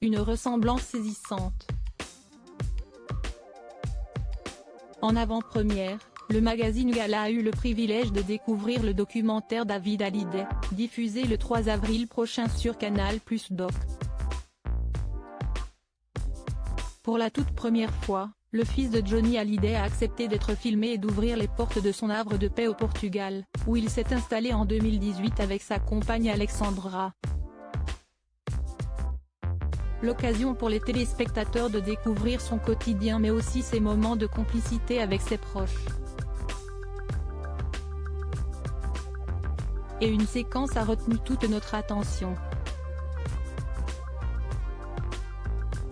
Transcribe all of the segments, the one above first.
Une ressemblance saisissante. En avant-première, le magazine Gala a eu le privilège de découvrir le documentaire David Hallyday, diffusé le 3 avril prochain sur Canal+ Doc. Pour la toute première fois, le fils de Johnny Hallyday a accepté d'être filmé et d'ouvrir les portes de son havre de paix au Portugal, où il s'est installé en 2018 avec sa compagne Alexandra. L'occasion pour les téléspectateurs de découvrir son quotidien mais aussi ses moments de complicité avec ses proches. Et une séquence a retenu toute notre attention.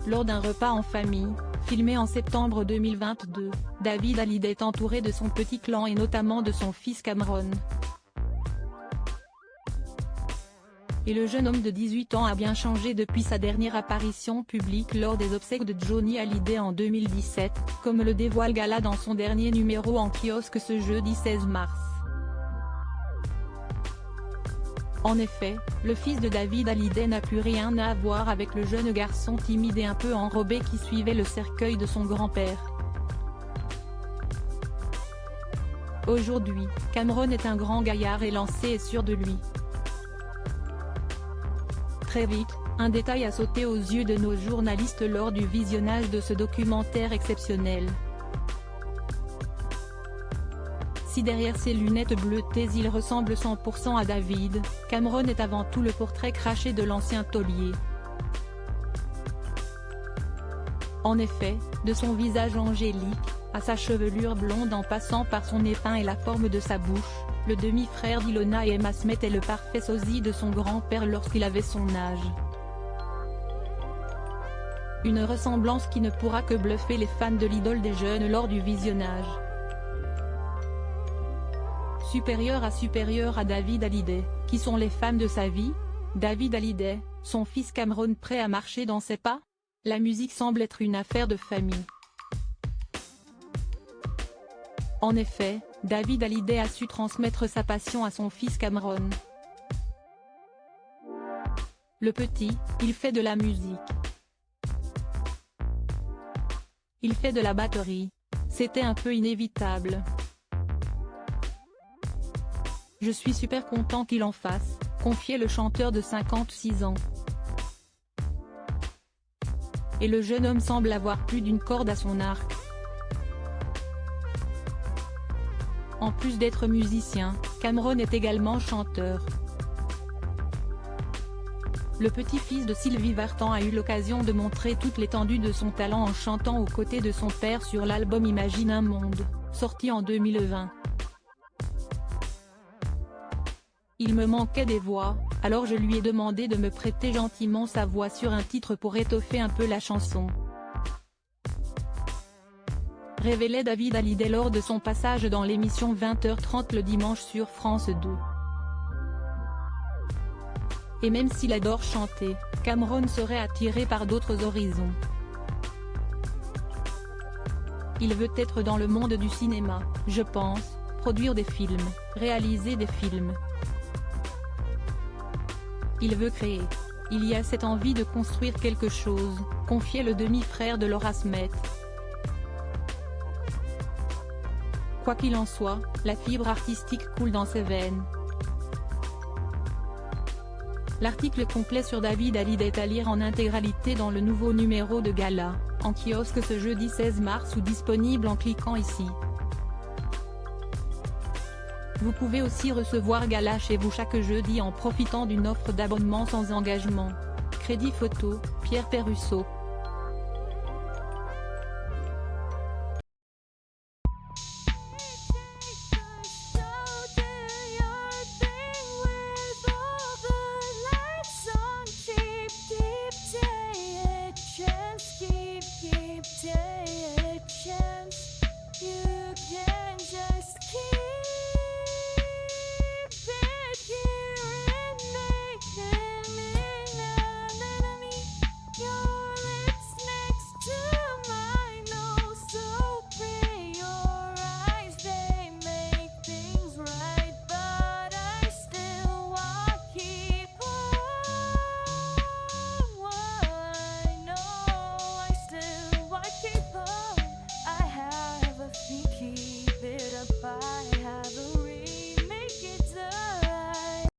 Lors d'un repas en famille, filmé en septembre 2022, David Hallyday est entouré de son petit clan et notamment de son fils Cameron. Et le jeune homme de 18 ans a bien changé depuis sa dernière apparition publique lors des obsèques de Johnny Hallyday en 2017, comme le dévoile Gala dans son dernier numéro en kiosque ce jeudi 16 mars. En effet, le fils de David Hallyday n'a plus rien à voir avec le jeune garçon timide et un peu enrobé qui suivait le cercueil de son grand-père. Aujourd'hui, Cameron est un grand gaillard élancé et sûr de lui. Très vite, un détail a sauté aux yeux de nos journalistes lors du visionnage de ce documentaire exceptionnel. Si derrière ses lunettes bleutées il ressemble 100% à David, Cameron est avant tout le portrait craché de l'ancien taulier. En effet, de son visage angélique, à sa chevelure blonde en passant par son épin et la forme de sa bouche, le demi-frère d'Ilona et Emma Smith est le parfait sosie de son grand-père lorsqu'il avait son âge. Une ressemblance qui ne pourra que bluffer les fans de l'idole des jeunes lors du visionnage. Supérieur à David Hallyday, qui sont les femmes de sa vie? David Hallyday, son fils Cameron prêt à marcher dans ses pas? La musique semble être une affaire de famille. En effet, David Hallyday a su transmettre sa passion à son fils Cameron. Le petit, il fait de la musique. Il fait de la batterie. C'était un peu inévitable. Je suis super content qu'il en fasse, confiait le chanteur de 56 ans. Et le jeune homme semble avoir plus d'une corde à son arc. En plus d'être musicien, Cameron est également chanteur. Le petit-fils de Sylvie Vartan a eu l'occasion de montrer toute l'étendue de son talent en chantant aux côtés de son père sur l'album Imagine un monde, sorti en 2020. Il me manquait des voix, alors je lui ai demandé de me prêter gentiment sa voix sur un titre pour étoffer un peu la chanson. Révélait David Hallyday lors de son passage dans l'émission 20h30 le dimanche sur France 2. Et même s'il adore chanter, Cameron serait attiré par d'autres horizons. Il veut être dans le monde du cinéma, je pense, produire des films, réaliser des films. Il veut créer. Il y a cette envie de construire quelque chose, confiait le demi-frère de Laura Smith. Quoi qu'il en soit, la fibre artistique coule dans ses veines. L'article complet sur David Hallyday est à lire en intégralité dans le nouveau numéro de Gala, en kiosque ce jeudi 16 mars ou disponible en cliquant ici. Vous pouvez aussi recevoir Gala chez vous chaque jeudi en profitant d'une offre d'abonnement sans engagement. Crédit photo, Pierre Perrusso.